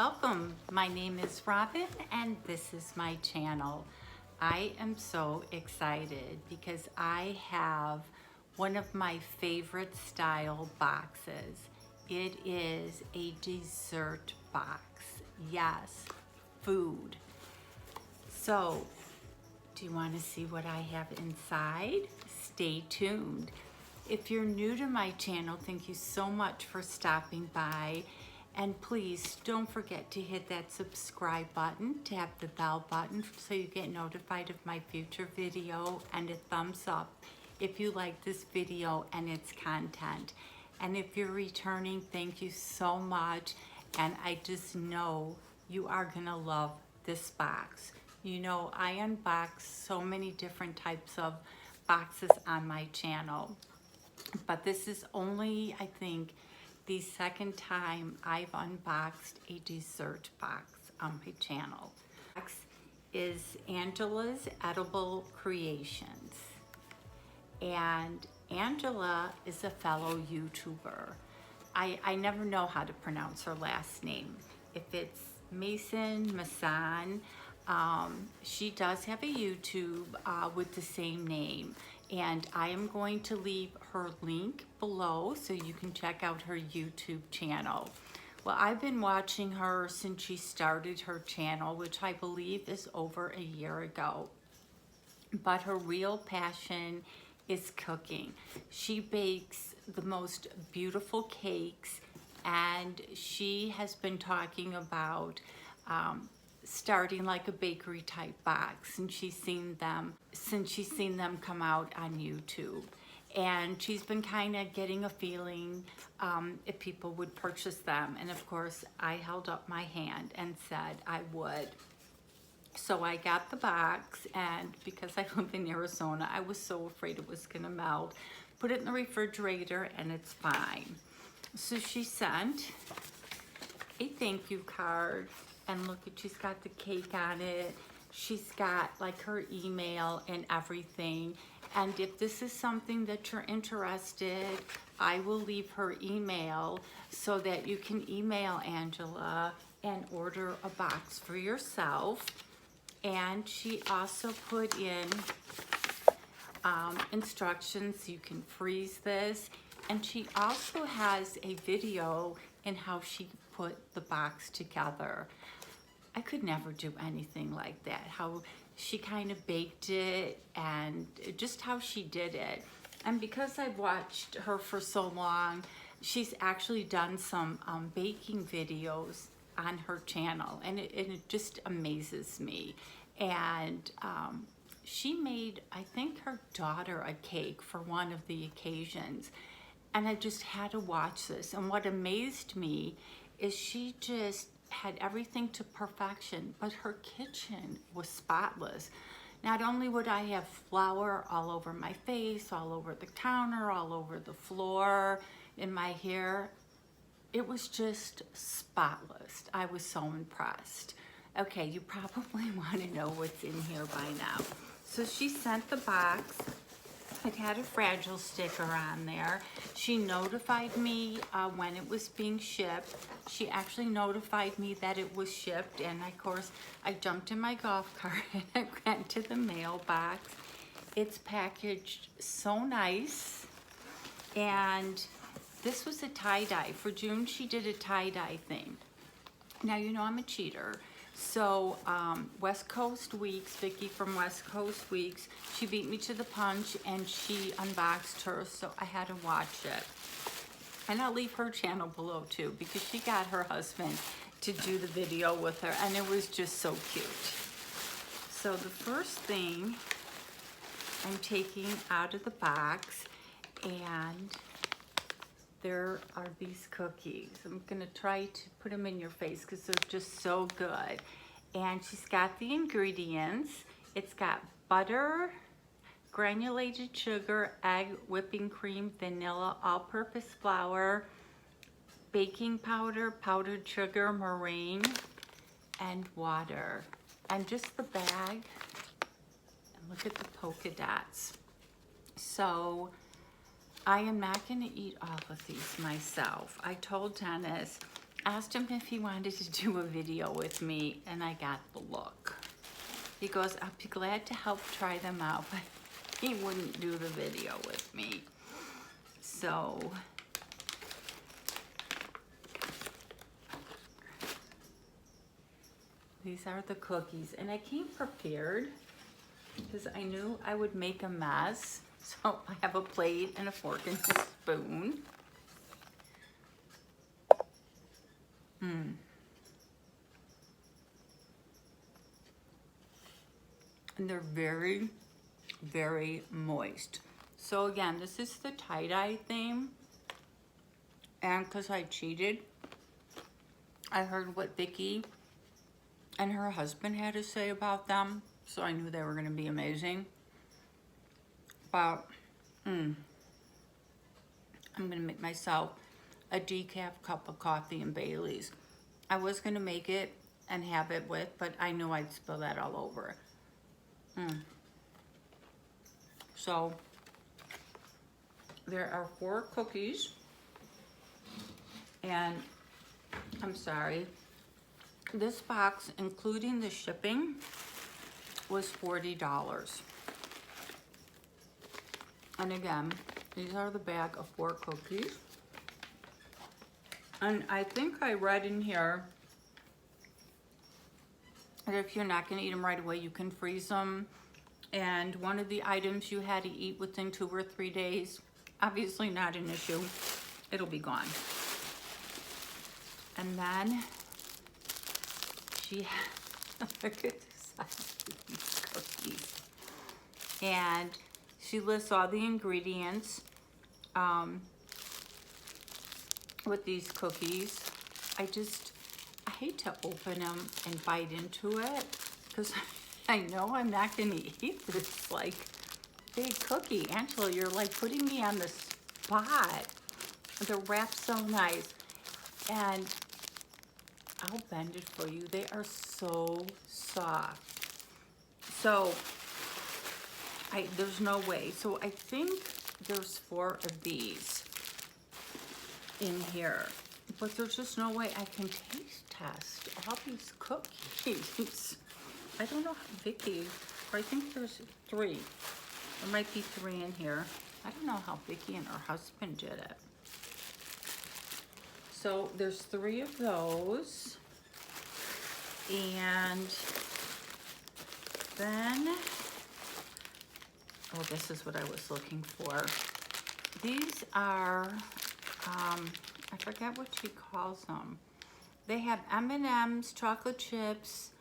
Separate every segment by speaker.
Speaker 1: welcome. My name is Robin and this is my channel. I am so excited because I have one of my favorite style boxes. It is a dessert box. Yes, food. So, do you want to see what I have inside? Stay tuned. If you're new to my channel, thank you so much for stopping by. And please don't forget to hit that subscribe button, tap the bell button so you get notified of my future video, and a thumbs up if you like this video and its content. And if you're returning, thank you so much. And I just know you are gonna love this box. You know, I unbox so many different types of boxes on my channel, but this is only, I think, the second time I've unboxed a dessert box on my channel. Box is Angela's Ediblle Creations. And Angela is a fellow YouTuber. I never know how to pronounce her last name. If it's Masson, she does have a YouTube with the same name. And I am going to leave her link below so you can check out her YouTube channel. Well, I've been watching her since she started her channel, which I believe is over a year ago. But her real passion is cooking. She bakes the most beautiful cakes, and she has been talking about starting like a bakery type box, and she's seen them come out on YouTube, and she's been kind of getting a feeling if people would purchase them. And of course I held up my hand and said I would. So I got the box, and because I live in Arizona, I was so afraid it was gonna melt. Put it in the refrigerator and it's fine. So she sent a thank you card. And look, she's got the cake on it. She's got like her email and everything. And if this is something that you're interested, I will leave her email so that you can email Angela and order a box for yourself. And she also put in instructions. You can freeze this. And she also has a video in how she put the box together. I could never do anything like that. How she kind of baked it and just how she did it. And because I've watched her for so long, she's actually done some baking videos on her channel, and it just amazes me. And she made, I think, her daughter a cake for one of the occasions. And I just had to watch this. And what amazed me is she just had everything to perfection, but her kitchen was spotless. Not only would I have flour all over my face, all over the counter, all over the floor, in my hair, it was just spotless. I was so impressed. Okay, you probably want to know what's in here by now. So she sent the box. It had a fragile sticker on there. She notified me when it was being shipped. She actually notified me that it was shipped, and of course I jumped in my golf cart and I went to the mailbox. It's packaged so nice, and this was a tie-dye. For June she did a tie-dye thing. Now you know I'm a cheater. So West Coast Weeks, Vicki from West Coast Weeks, she beat me to the punch and she unboxed her, so I had to watch it. And I'll leave her channel below too, because she got her husband to do the video with her, and it was just so cute. So the first thing I'm taking out of the box, and there are these cookies. I'm gonna try to put them in your face because they're just so good. And she's got the ingredients. It's got butter, granulated sugar, egg, whipping cream, vanilla, all-purpose flour, baking powder, powdered sugar, meringue, and water. And just the bag, and look at the polka dots. So I am not going to eat all of these myself. I told Dennis asked him if he wanted to do a video with me, and I got the look. He goes, I'll be glad to help try them out, but he wouldn't do the video with me. So these are the cookies, and I came prepared because I knew I would make a mess. So I have a plate and a fork and a spoon. And they're very, very moist. So again, this is the tie-dye theme. And because I cheated, I heard what Vicki and her husband had to say about them. So I knew they were gonna be amazing. But I'm gonna make myself a decaf cup of coffee and Bailey's. I was gonna make it and have it with, but I knew I'd spill that all over. So there are 4 cookies, and I'm sorry, this box, including the shipping, was $40. And again, these are the bag of 4 cookies. And I think I read in here that if you're not gonna eat them right away, you can freeze them. And one of the items you had to eat within 2 or 3 days, obviously not an issue. It'll be gone. And then she, look at the size of these cookies. And she lists all the ingredients with these cookies. I hate to open them and bite into it because I know I'm not gonna eat this like big cookie. Angela, you're like putting me on the spot. They're wrapped so nice. And I'll bend it for you. They are so soft. So there's no way. So I think there's 4 of these in here, but there's just no way I can taste test all these cookies. I don't know how Vicki, or I think there's 3. There might be 3 in here. I don't know how Vicki and her husband did it. So there's 3 of those. And then, oh, this is what I was looking for. These are, I forget what she calls them. They have M&M's, chocolate chips,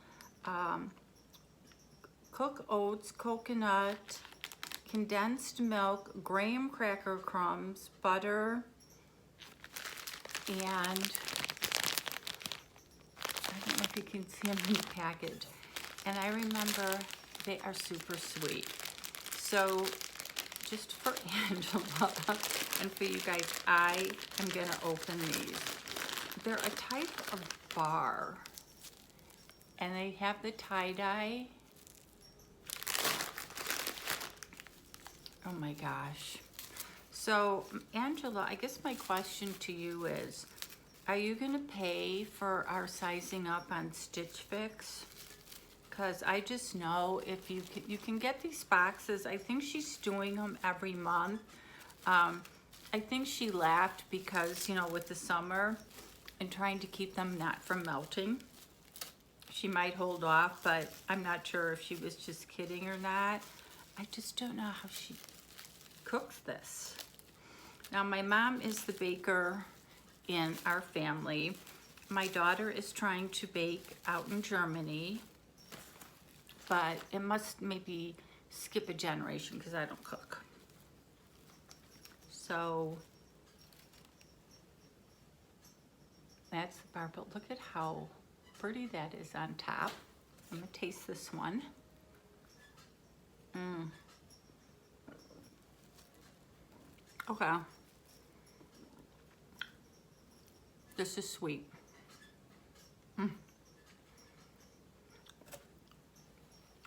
Speaker 1: cooked oats, coconut, condensed milk, graham cracker crumbs, butter, and I don't know if you can see them in the package. And I remember they are super sweet. So just for Angela and for you guys, I am gonna open these. They're a type of bar, and they have the tie-dye. Oh my gosh. So Angela, I guess my question to you is, are you gonna pay for our sizing up on Stitch Fix? Because I just know if you can get these boxes. I think she's doing them every month. I think she laughed because, you know, with the summer and trying to keep them not from melting, she might hold off, but I'm not sure if she was just kidding or not. I just don't know how she cooks this. Now, my mom is the baker in our family. My daughter is trying to bake out in Germany, but it must maybe skip a generation because I don't cook. So that's the bar, but look at how pretty that is on top. I'm gonna taste this one. Okay. This is sweet.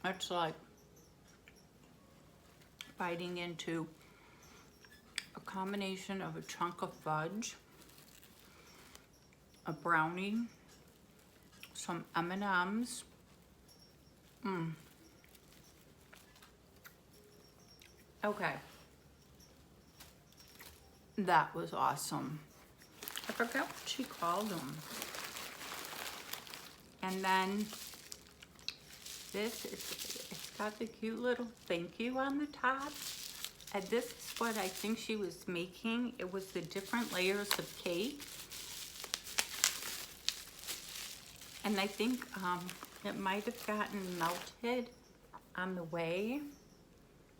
Speaker 1: It's like biting into a combination of a chunk of fudge a brownie, some M&Ms. Okay. That was awesome. I forgot what she called them. And then this, it's got the cute little thank you on the top. And this is what I think she was making. It was the different layers of cake. And I think it might have gotten melted on the way.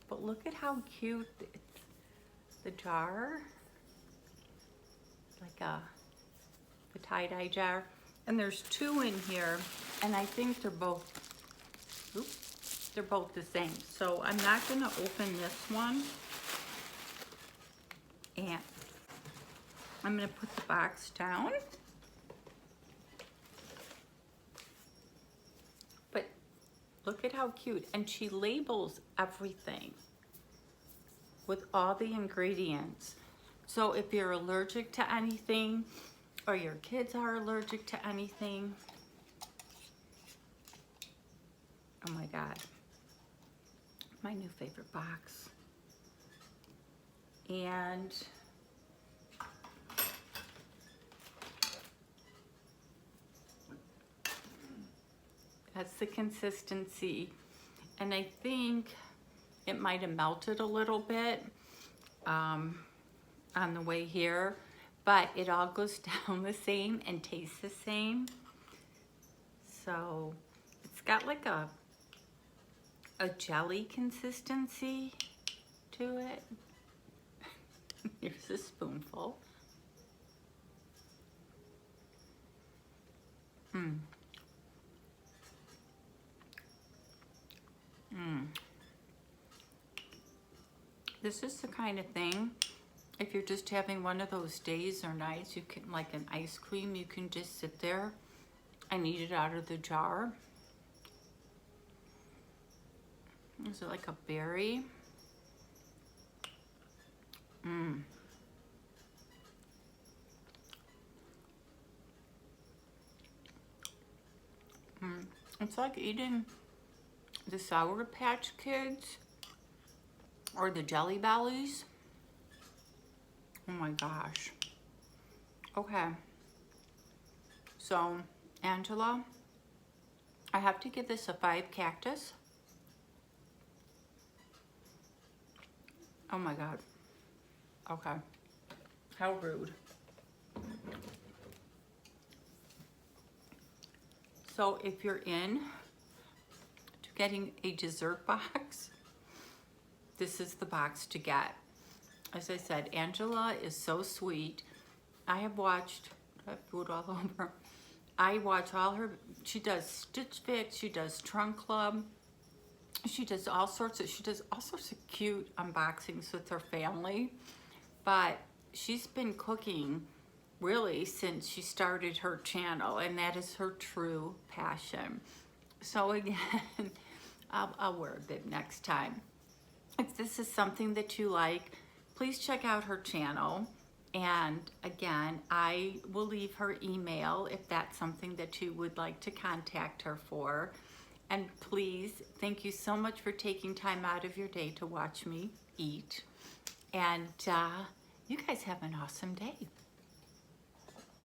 Speaker 1: But look at how cute it's, the jar. Like the tie-dye jar. And there's two in here. And I think they're both, oops, they're both the same. So I'm not gonna open this one. And I'm gonna put the box down. But look at how cute. And she labels everything with all the ingredients. So if you're allergic to anything, or your kids are allergic to anything, oh my God, my new favorite box. And that's the consistency. And I think it might have melted a little bit on the way here, but it all goes down the same and tastes the same. So it's got like a jelly consistency to it. Here's a spoonful. This is the kind of thing, if you're just having one of those days or nights, you can, like an ice cream, you can just sit there and eat it out of the jar. Is it like a berry? It's like eating the Sour Patch Kids or the Jelly Bellies. Oh my gosh. Okay. So, Angela, I have to give this a 5 cactus. Oh my God. Okay. How rude. So if you're in to getting a dessert box, this is the box to get. As I said, Angela is so sweet. I have watched, I have food all over. I watch all her, she does Stitch Fix, she does Trunk Club, she does all sorts of cute unboxings with her family. But she's been cooking really since she started her channel, and that is her true passion. So again, I'll wear a bib next time. If this is something that you like, please check out her channel. And again, I will leave her email if that's something that you would like to contact her for. And please, thank you so much for taking time out of your day to watch me eat. And you guys have an awesome day.